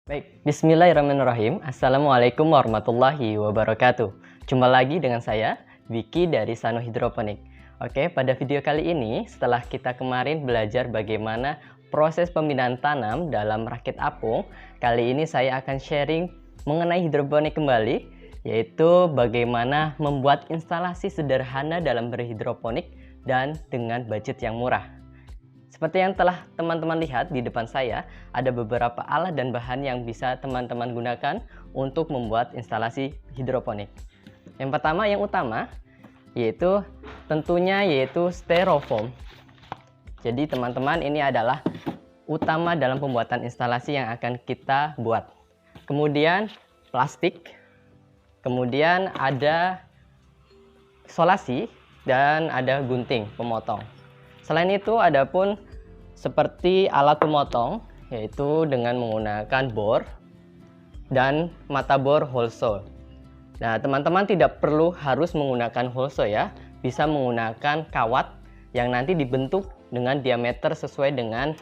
Baik, bismillahirrahmanirrahim. Assalamualaikum warahmatullahi wabarakatuh. Jumpa lagi dengan saya, Vicky dari Sano Hidroponik. Oke, pada video kali ini, setelah kita kemarin belajar bagaimana proses pembinaan tanam dalam rakit apung, kali ini saya akan sharing mengenai hidroponik kembali, yaitu bagaimana membuat instalasi sederhana dalam berhidroponik dan dengan budget yang murah. Seperti yang telah teman-teman lihat di depan saya, ada beberapa alat dan bahan yang bisa teman-teman gunakan untuk membuat instalasi hidroponik. Yang pertama, yang utama, yaitu styrofoam. Jadi teman-teman, ini adalah utama dalam pembuatan instalasi yang akan kita buat. Kemudian plastik, kemudian ada solasi, dan ada gunting pemotong. Selain itu, ada pun seperti alat pemotong, yaitu dengan menggunakan bor dan mata bor holso. Nah, teman-teman tidak perlu harus menggunakan holso ya, bisa menggunakan kawat yang nanti dibentuk dengan diameter sesuai dengan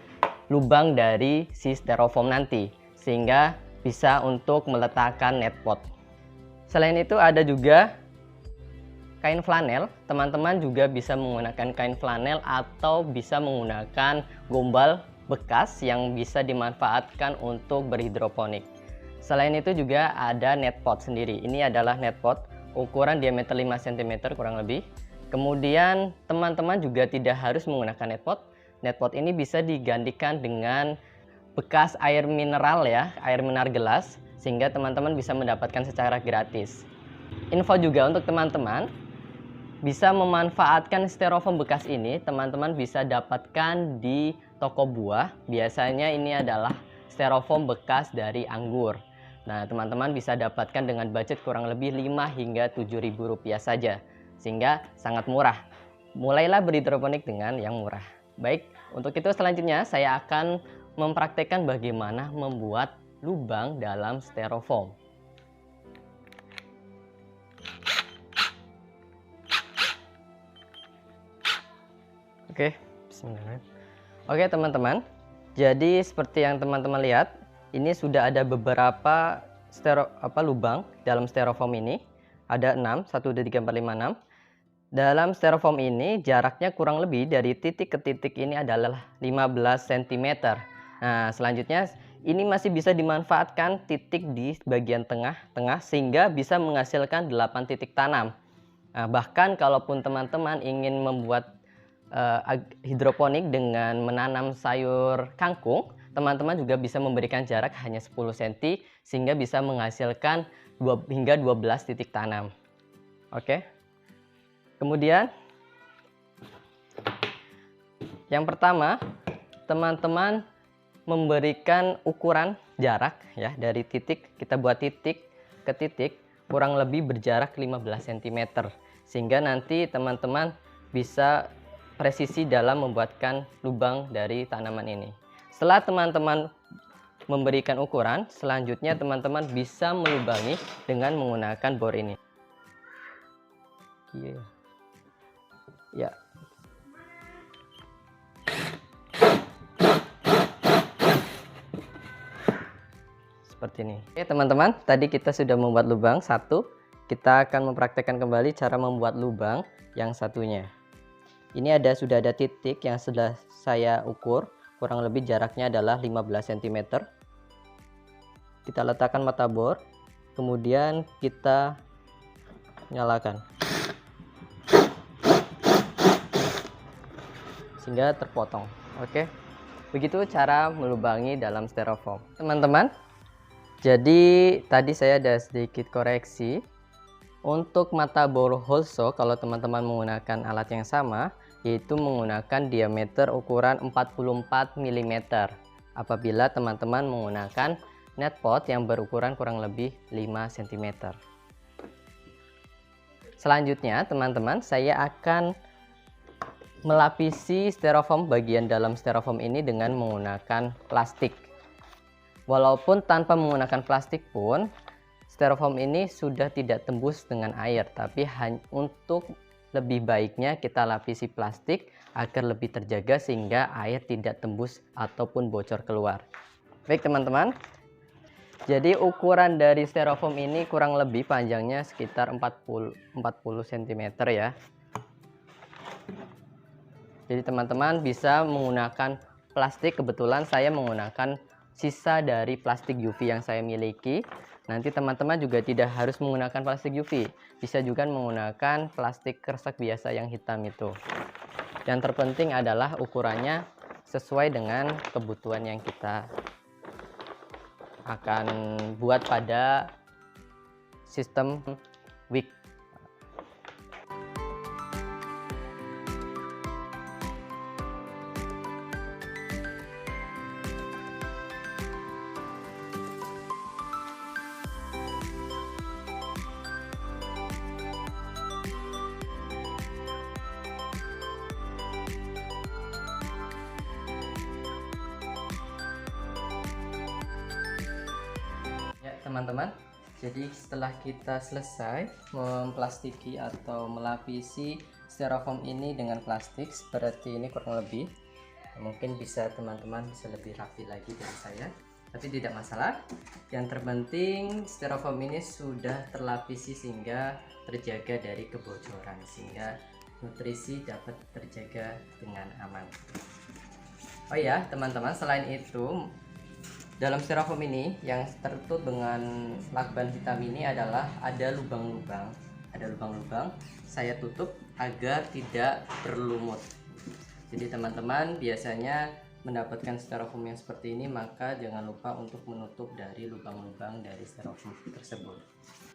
lubang dari si styrofoam nanti, sehingga bisa untuk meletakkan netpot. Selain itu ada juga kain flanel. Teman-teman juga bisa menggunakan kain flanel atau bisa menggunakan gombal bekas yang bisa dimanfaatkan untuk berhidroponik. Selain itu juga ada netpot sendiri. Ini adalah netpot ukuran diameter 5 cm kurang lebih. Kemudian teman-teman juga tidak harus menggunakan netpot. Netpot ini bisa digantikan dengan bekas air mineral ya, air mineral gelas, sehingga teman-teman bisa mendapatkan secara gratis. Info juga untuk teman-teman, bisa memanfaatkan styrofoam bekas ini, teman-teman bisa dapatkan di toko buah. Biasanya ini adalah styrofoam bekas dari anggur. Nah, teman-teman bisa dapatkan dengan budget kurang lebih 5 hingga 7.000 rupiah saja, sehingga sangat murah. Mulailah berhidroponik dengan yang murah. Baik, untuk itu selanjutnya saya akan mempraktekkan bagaimana membuat lubang dalam styrofoam. Oke, bismillahirrahmanirrahim. Oke teman-teman, jadi seperti yang teman-teman lihat, ini sudah ada beberapa lubang dalam styrofoam ini. Ada 6, 1, 2, 3, 4, 5, 6. Dalam styrofoam ini jaraknya kurang lebih dari titik ke titik ini adalah 15 cm. Nah, selanjutnya ini masih bisa dimanfaatkan titik di bagian tengah-tengah sehingga bisa menghasilkan 8 titik tanam. Nah, bahkan kalaupun teman-teman ingin membuat hidroponik dengan menanam sayur kangkung, teman-teman juga bisa memberikan jarak hanya 10 cm sehingga bisa menghasilkan hingga 12 titik tanam. Oke. Kemudian yang pertama, teman-teman memberikan ukuran jarak ya, dari titik, kita buat titik ke titik kurang lebih berjarak 15 cm sehingga nanti teman-teman bisa presisi dalam membuatkan lubang dari tanaman ini. Setelah teman-teman memberikan ukuran, selanjutnya teman-teman bisa melubangi dengan menggunakan bor ini. Ya. Seperti ini. Oke teman-teman, tadi kita sudah membuat lubang satu. Kita akan mempraktekkan kembali cara membuat lubang yang satunya. Ini sudah ada titik yang sudah saya ukur, kurang lebih jaraknya adalah 15 cm. Kita letakkan mata bor, kemudian kita nyalakan sehingga terpotong. Oke, begitu cara melubangi dalam styrofoam, teman-teman. Jadi tadi saya ada sedikit koreksi. Untuk mata bor holso, kalau teman-teman menggunakan alat yang sama, yaitu menggunakan diameter ukuran 44 mm. Apabila teman-teman menggunakan netpot yang berukuran kurang lebih 5 cm. Selanjutnya, teman-teman, saya akan melapisi styrofoam bagian dalam styrofoam ini dengan menggunakan plastik. Walaupun tanpa menggunakan plastik pun, styrofoam ini sudah tidak tembus dengan air, tapi untuk lebih baiknya kita lapisi plastik agar lebih terjaga sehingga air tidak tembus ataupun bocor keluar. Baik teman-teman, Jadi ukuran dari styrofoam ini kurang lebih panjangnya sekitar 40 cm ya. Jadi teman-teman bisa menggunakan plastik, kebetulan saya menggunakan sisa dari plastik UV yang saya miliki. Nanti teman-teman juga tidak harus menggunakan plastik UV, bisa juga menggunakan plastik kresek biasa yang hitam itu. Yang terpenting adalah ukurannya sesuai dengan kebutuhan yang kita akan buat pada sistem wick. Teman-teman, jadi setelah kita selesai memplastiki atau melapisi styrofoam ini dengan plastik seperti ini kurang lebih, mungkin bisa teman-teman bisa lebih rapi lagi dari saya, tapi tidak masalah. Yang terpenting styrofoam ini sudah terlapisi sehingga terjaga dari kebocoran, sehingga nutrisi dapat terjaga dengan aman. Oh ya teman-teman, selain itu dalam styrofoam ini yang tertutup dengan lakban hitam ini adalah ada lubang-lubang. Saya tutup agar tidak berlumut. Jadi teman-teman biasanya mendapatkan styrofoam yang seperti ini, maka jangan lupa untuk menutup dari lubang-lubang dari styrofoam tersebut.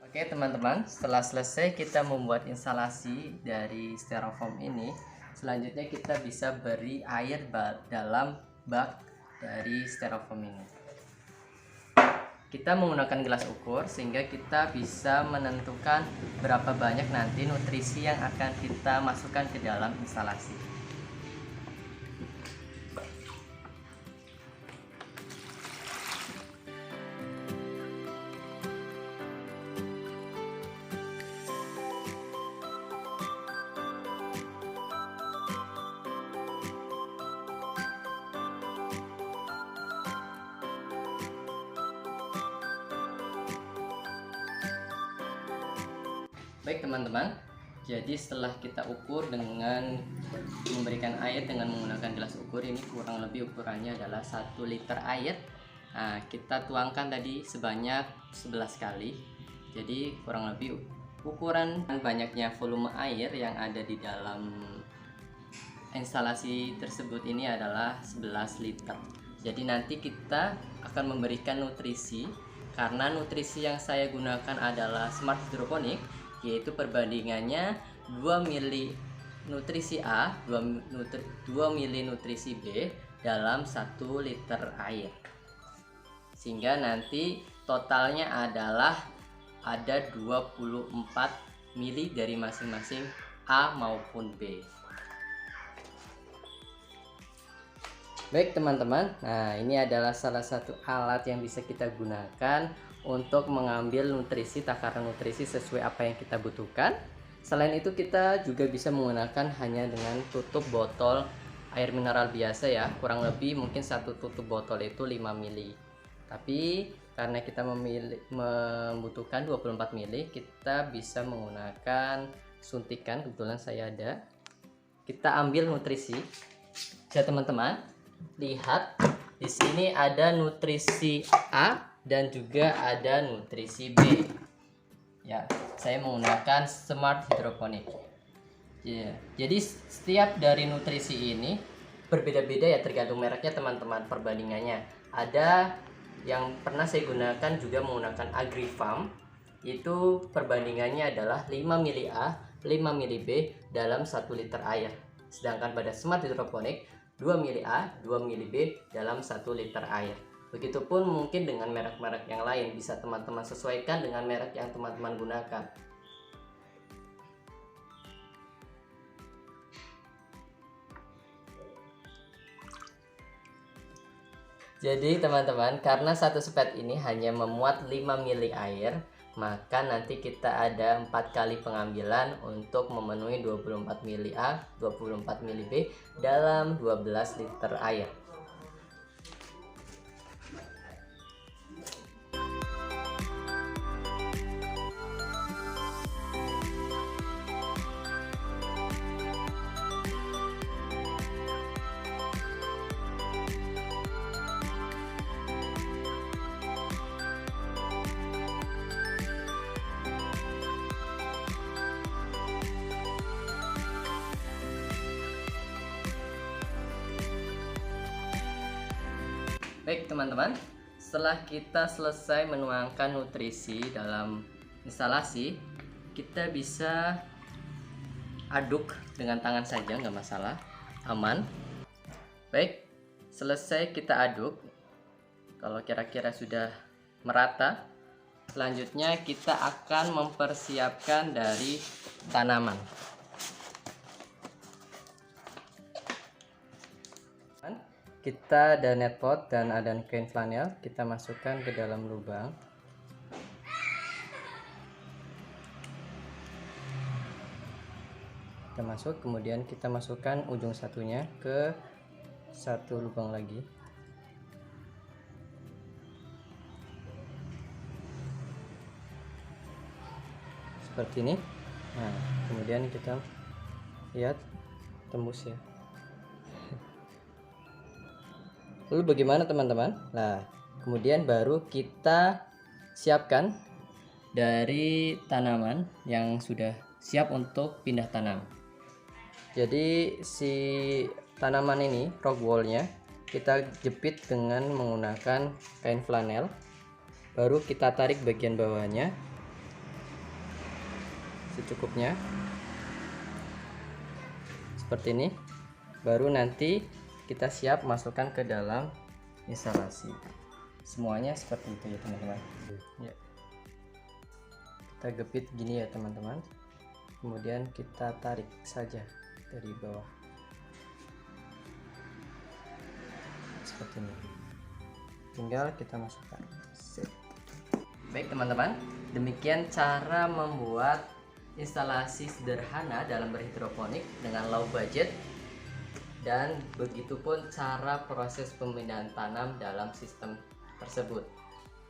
Oke teman-teman, setelah selesai kita membuat instalasi dari styrofoam ini, selanjutnya kita bisa beri air dalam bak dari styrofoam ini. Kita menggunakan gelas ukur sehingga kita bisa menentukan berapa banyak nanti nutrisi yang akan kita masukkan ke dalam instalasi. Baik teman-teman, jadi setelah kita ukur dengan memberikan air dengan menggunakan gelas ukur, ini kurang lebih ukurannya adalah 1 liter air. Nah, kita tuangkan tadi sebanyak 11 kali. Jadi kurang lebih ukuran banyaknya volume air yang ada di dalam instalasi tersebut ini adalah 11 liter. Jadi nanti kita akan memberikan nutrisi, karena nutrisi yang saya gunakan adalah Smart Hydroponic, yaitu perbandingannya 2 mili nutrisi A, 2 mili nutrisi B dalam 1 liter air, sehingga nanti totalnya adalah ada 24 mili dari masing-masing A maupun B. Baik teman-teman, nah ini adalah salah satu alat yang bisa kita gunakan untuk mengambil nutrisi, takaran nutrisi sesuai apa yang kita butuhkan. Selain itu kita juga bisa menggunakan hanya dengan tutup botol air mineral biasa ya, kurang lebih mungkin satu tutup botol itu 5 mili. Tapi karena kita membutuhkan 24 mili, kita bisa menggunakan suntikan, kebetulan saya ada. Kita ambil nutrisi. Ya teman-teman, lihat di sini ada nutrisi A dan juga ada nutrisi B. Ya, saya menggunakan Smart Hydroponic. Ya, jadi setiap dari nutrisi ini berbeda-beda ya, tergantung mereknya teman-teman, perbandingannya. Ada yang pernah saya gunakan juga menggunakan Agrifarm, itu perbandingannya adalah 5 mili A, 5 mili B dalam 1 liter air. Sedangkan pada Smart Hydroponic 2 mili A, 2 mili B dalam 1 liter air. Begitupun mungkin dengan merek-merek yang lain, bisa teman-teman sesuaikan dengan merek yang teman-teman gunakan. Jadi teman-teman, karena satu spet ini hanya memuat 5 mili air, maka nanti kita ada 4 kali pengambilan untuk memenuhi 24 mili A, 24 mili B dalam 12 liter air. Baik teman-teman, setelah kita selesai menuangkan nutrisi dalam instalasi, kita bisa aduk dengan tangan saja, nggak masalah, aman. Baik, selesai kita aduk. Kalau kira-kira sudah merata, selanjutnya kita akan mempersiapkan dari tanaman. Kita ada net pot dan ada kain flanel, kita masukkan ke dalam lubang. Kita masuk, kemudian kita masukkan ujung satunya ke satu lubang lagi. Seperti ini. Nah, kemudian kita lihat tembus ya. Lalu bagaimana teman-teman? Nah, kemudian baru kita siapkan dari tanaman yang sudah siap untuk pindah tanam. Jadi si tanaman ini, rock wallnya, kita jepit dengan menggunakan kain flanel. Baru kita tarik bagian bawahnya secukupnya, seperti ini. Baru nanti kita siap masukkan ke dalam instalasi. Semuanya seperti itu ya teman-teman ya. Kita gepit gini ya teman-teman, kemudian kita tarik saja dari bawah seperti ini, tinggal kita masukkan. Baik teman-teman, demikian cara membuat instalasi sederhana dalam berhidroponik dengan low budget. Dan begitupun cara proses pemindahan tanam dalam sistem tersebut.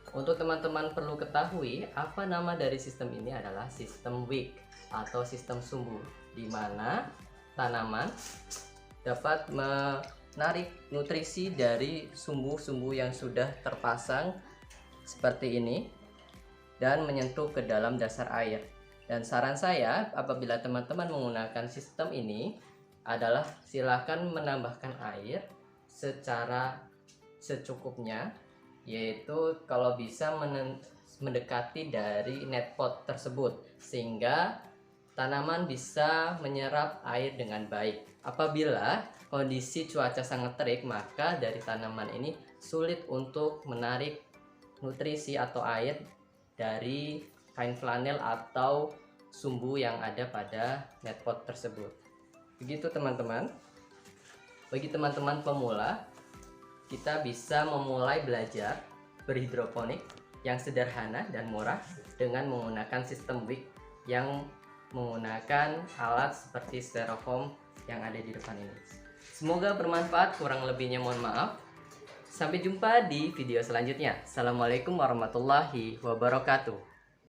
Untuk teman-teman perlu ketahui, apa nama dari sistem ini adalah sistem wick atau sistem sumbu, di mana tanaman dapat menarik nutrisi dari sumbu-sumbu yang sudah terpasang seperti ini dan menyentuh ke dalam dasar air. Dan saran saya, apabila teman-teman menggunakan sistem ini, adalah silakan menambahkan air secara secukupnya, yaitu kalau bisa mendekati dari net pot tersebut sehingga tanaman bisa menyerap air dengan baik. Apabila kondisi cuaca sangat terik, maka dari tanaman ini sulit untuk menarik nutrisi atau air dari kain flanel atau sumbu yang ada pada net pot tersebut. Begitu teman-teman. Bagi teman-teman pemula, kita bisa memulai belajar berhidroponik yang sederhana dan murah dengan menggunakan sistem wick yang menggunakan alat seperti styrofoam yang ada di depan ini. Semoga bermanfaat, kurang lebihnya mohon maaf. Sampai jumpa di video selanjutnya. Assalamualaikum warahmatullahi wabarakatuh.